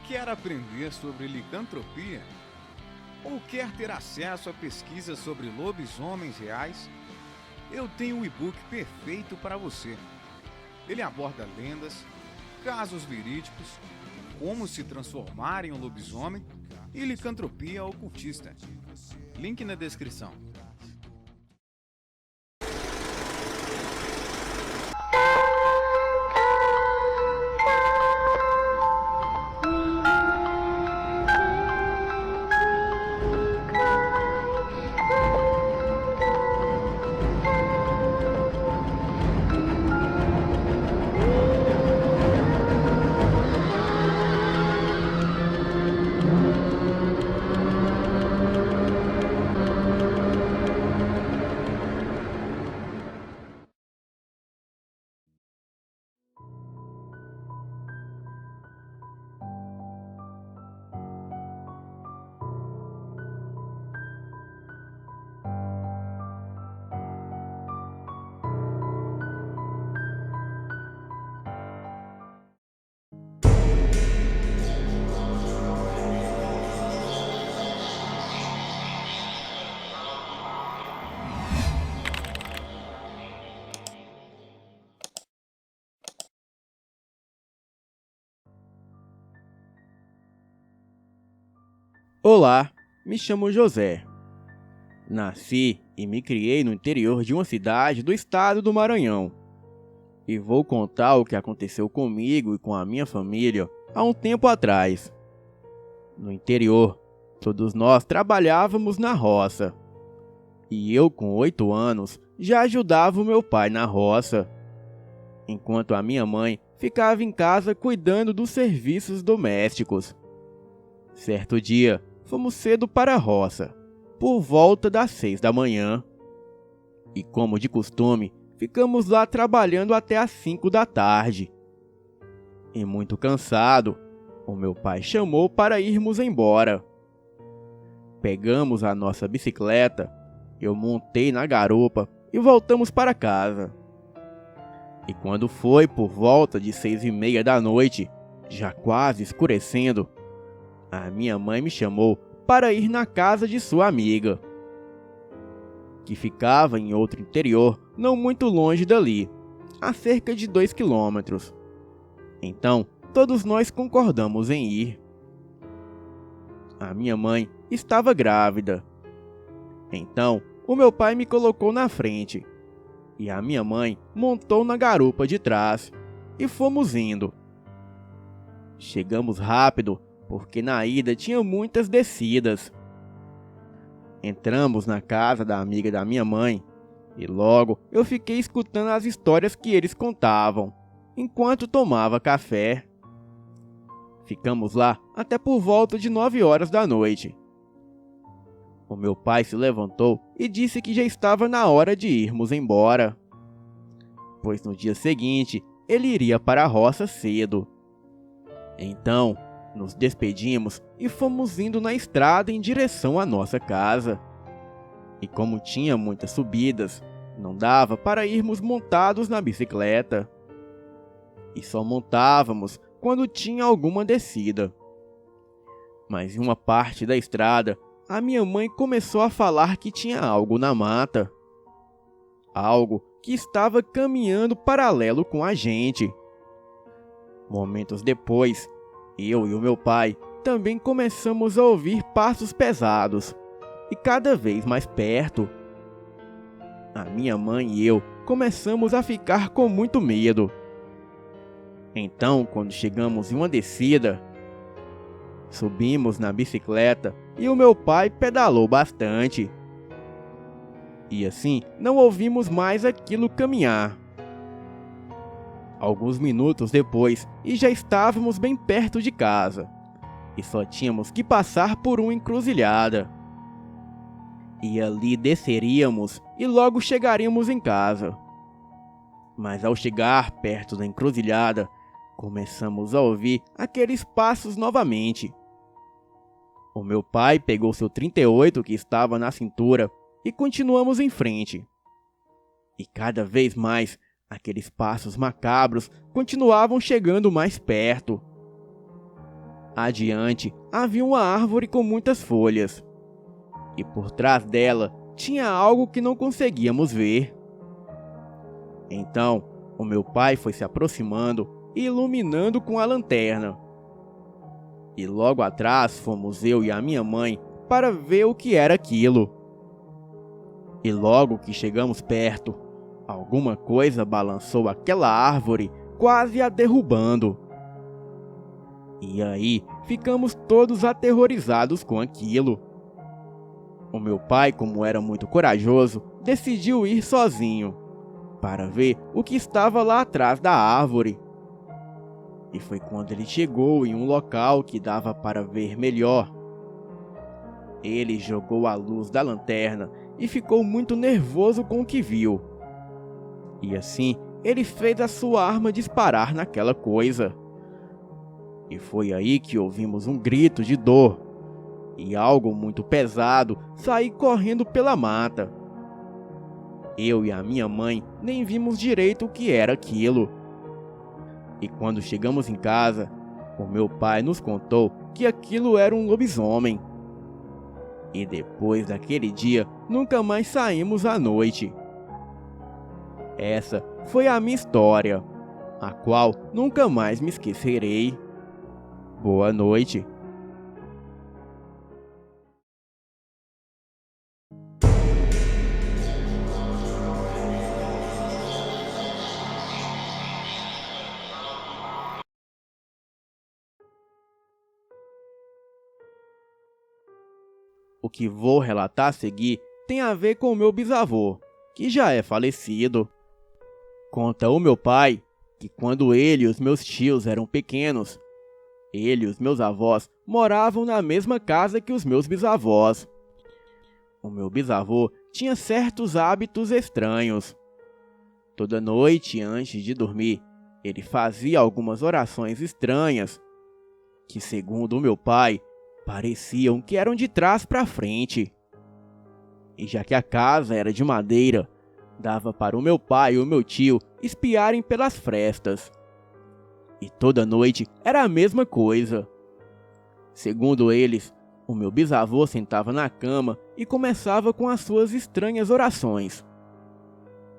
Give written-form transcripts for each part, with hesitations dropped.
Quer aprender sobre licantropia? Ou quer ter acesso a pesquisas sobre lobisomens reais? Eu tenho o e-book perfeito para você. Ele aborda lendas, casos verídicos, como se transformar em um lobisomem e licantropia ocultista. Link na descrição. Olá, me chamo José. Nasci e me criei no interior de uma cidade do estado do Maranhão. E vou contar o que aconteceu comigo e com a minha família há um tempo atrás. No interior, todos nós trabalhávamos na roça. E eu, com 8 anos, já ajudava o meu pai na roça, enquanto a minha mãe ficava em casa cuidando dos serviços domésticos. Certo dia, fomos cedo para a roça, por volta das 6 da manhã. E como de costume, ficamos lá trabalhando até as 5 da tarde. E muito cansado, o meu pai chamou para irmos embora. Pegamos a nossa bicicleta, eu montei na garupa e voltamos para casa. E quando foi por volta de 6:30 da noite, já quase escurecendo, a minha mãe me chamou para ir na casa de sua amiga, que ficava em outro interior não muito longe dali, a cerca de 2 quilômetros. Então, todos nós concordamos em ir. A minha mãe estava grávida. Então, o meu pai me colocou na frente e a minha mãe montou na garupa de trás e fomos indo. Chegamos rápido, porque na ida tinha muitas descidas. Entramos na casa da amiga da minha mãe e logo eu fiquei escutando as histórias que eles contavam, enquanto tomava café. Ficamos lá até por volta de 9 horas da noite. O meu pai se levantou e disse que já estava na hora de irmos embora, pois no dia seguinte ele iria para a roça cedo. Então, nos despedimos e fomos indo na estrada em direção à nossa casa. E como tinha muitas subidas, não dava para irmos montados na bicicleta. E só montávamos quando tinha alguma descida. Mas em uma parte da estrada, a minha mãe começou a falar que tinha algo na mata. Algo que estava caminhando paralelo com a gente. Momentos depois, eu e o meu pai também começamos a ouvir passos pesados, e cada vez mais perto. A minha mãe e eu começamos a ficar com muito medo. Então, quando chegamos em uma descida, subimos na bicicleta e o meu pai pedalou bastante. E assim, não ouvimos mais aquilo caminhar. Alguns minutos depois, e já estávamos bem perto de casa, e só tínhamos que passar por uma encruzilhada. E ali desceríamos e logo chegaríamos em casa. Mas ao chegar perto da encruzilhada, começamos a ouvir aqueles passos novamente. O meu pai pegou seu 38 que estava na cintura e continuamos em frente. E cada vez mais, aqueles passos macabros continuavam chegando mais perto. Adiante havia uma árvore com muitas folhas, e por trás dela tinha algo que não conseguíamos ver. Então, o meu pai foi se aproximando e iluminando com a lanterna. E logo atrás fomos eu e a minha mãe para ver o que era aquilo. E logo que chegamos perto, alguma coisa balançou aquela árvore, quase a derrubando. E aí ficamos todos aterrorizados com aquilo. O meu pai, como era muito corajoso, decidiu ir sozinho para ver o que estava lá atrás da árvore. E foi quando ele chegou em um local que dava para ver melhor. Ele jogou a luz da lanterna e ficou muito nervoso com o que viu. E assim, ele fez a sua arma disparar naquela coisa. E foi aí que ouvimos um grito de dor e algo muito pesado sair correndo pela mata. Eu e a minha mãe nem vimos direito o que era aquilo. E quando chegamos em casa, o meu pai nos contou que aquilo era um lobisomem. E depois daquele dia, nunca mais saímos à noite. Essa foi a minha história, a qual nunca mais me esquecerei. Boa noite. O que vou relatar a seguir tem a ver com o meu bisavô, que já é falecido. Conta o meu pai que quando ele e os meus tios eram pequenos, ele e os meus avós moravam na mesma casa que os meus bisavós. O meu bisavô tinha certos hábitos estranhos. Toda noite, antes de dormir, ele fazia algumas orações estranhas, que segundo o meu pai, pareciam que eram de trás para frente. E já que a casa era de madeira, dava para o meu pai e o meu tio espiarem pelas frestas. E toda noite era a mesma coisa. Segundo eles, o meu bisavô sentava na cama e começava com as suas estranhas orações.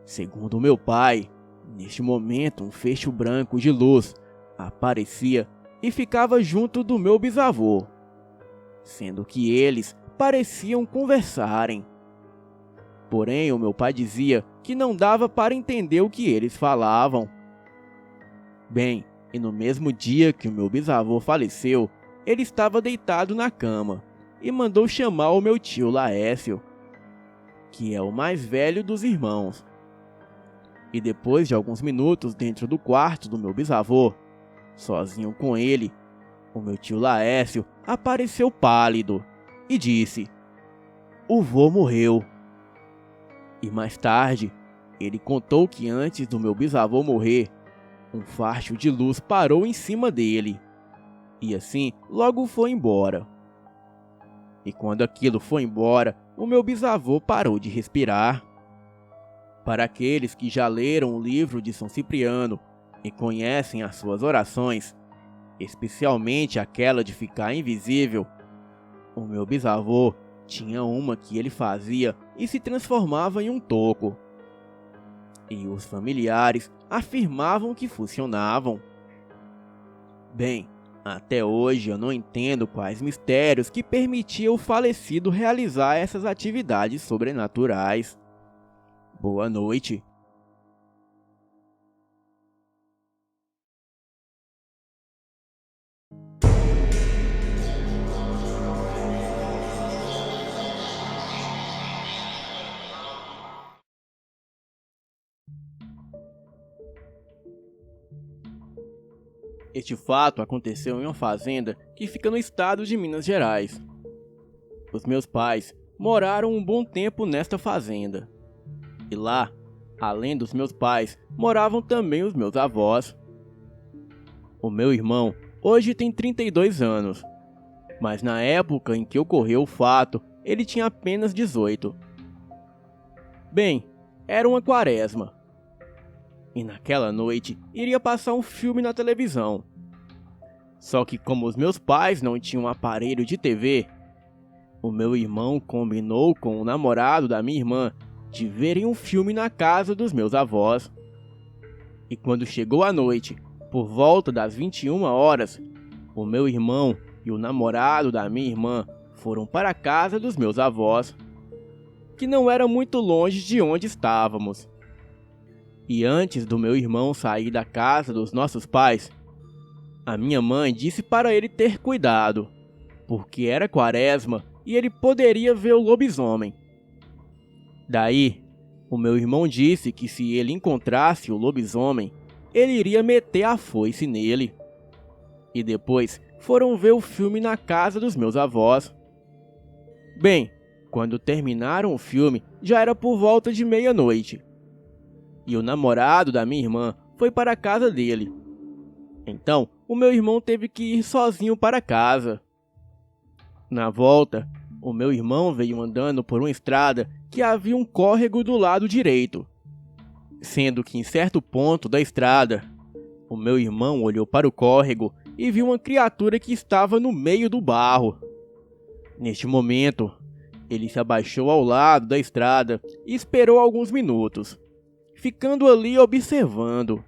Segundo o meu pai, neste momento um feixe branco de luz aparecia e ficava junto do meu bisavô, sendo que eles pareciam conversarem. Porém, o meu pai dizia que não dava para entender o que eles falavam. Bem, e no mesmo dia que o meu bisavô faleceu, ele estava deitado na cama e mandou chamar o meu tio Laércio, que é o mais velho dos irmãos. E depois de alguns minutos dentro do quarto do meu bisavô, sozinho com ele, o meu tio Laércio apareceu pálido e disse: "O vô morreu." E mais tarde, ele contou que antes do meu bisavô morrer, um facho de luz parou em cima dele, e assim logo foi embora. E quando aquilo foi embora, o meu bisavô parou de respirar. Para aqueles que já leram o livro de São Cipriano e conhecem as suas orações, especialmente aquela de ficar invisível, o meu bisavô tinha uma que ele fazia e se transformava em um toco. E os familiares afirmavam que funcionavam. Bem, até hoje eu não entendo quais mistérios que permitiam o falecido realizar essas atividades sobrenaturais. Boa noite. Este fato aconteceu em uma fazenda que fica no estado de Minas Gerais. Os meus pais moraram um bom tempo nesta fazenda. E lá, além dos meus pais, moravam também os meus avós. O meu irmão hoje tem 32 anos, mas na época em que ocorreu o fato, ele tinha apenas 18. Bem, era uma quaresma. E naquela noite iria passar um filme na televisão. Só que como os meus pais não tinham um aparelho de TV, o meu irmão combinou com o namorado da minha irmã de verem um filme na casa dos meus avós. E quando chegou a noite, por volta das 21 horas, o meu irmão e o namorado da minha irmã foram para a casa dos meus avós, que não era muito longe de onde estávamos. E antes do meu irmão sair da casa dos nossos pais, a minha mãe disse para ele ter cuidado, porque era quaresma e ele poderia ver o lobisomem. Daí, o meu irmão disse que se ele encontrasse o lobisomem, ele iria meter a foice nele. E depois foram ver o filme na casa dos meus avós. Bem, quando terminaram o filme, já era por volta de meia-noite. E o namorado da minha irmã foi para a casa dele. Então, o meu irmão teve que ir sozinho para casa. Na volta, o meu irmão veio andando por uma estrada que havia um córrego do lado direito. Sendo que em certo ponto da estrada, o meu irmão olhou para o córrego e viu uma criatura que estava no meio do barro. Neste momento, ele se abaixou ao lado da estrada e esperou alguns minutos, ficando ali observando.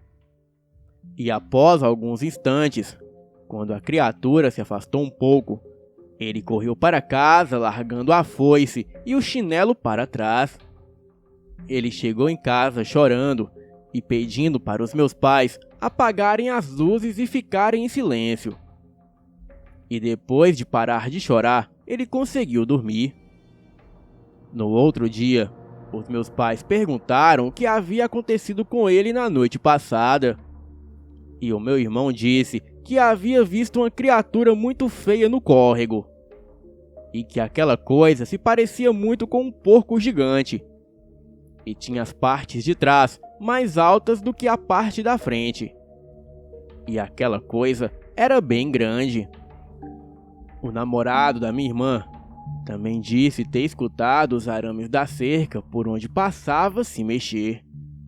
E após alguns instantes, quando a criatura se afastou um pouco, ele correu para casa largando a foice e o chinelo para trás. Ele chegou em casa chorando e pedindo para os meus pais apagarem as luzes e ficarem em silêncio. E depois de parar de chorar, ele conseguiu dormir. No outro dia, os meus pais perguntaram o que havia acontecido com ele na noite passada. E o meu irmão disse que havia visto uma criatura muito feia no córrego. E que aquela coisa se parecia muito com um porco gigante. E tinha as partes de trás mais altas do que a parte da frente. E aquela coisa era bem grande. O namorado da minha irmã também disse ter escutado os arames da cerca por onde passava se mexer,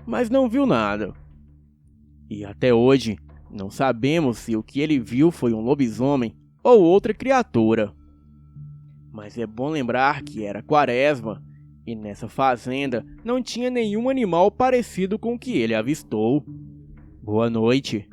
mas não viu nada. E até hoje, não sabemos se o que ele viu foi um lobisomem ou outra criatura. Mas é bom lembrar que era quaresma, e nessa fazenda não tinha nenhum animal parecido com o que ele avistou. Boa noite.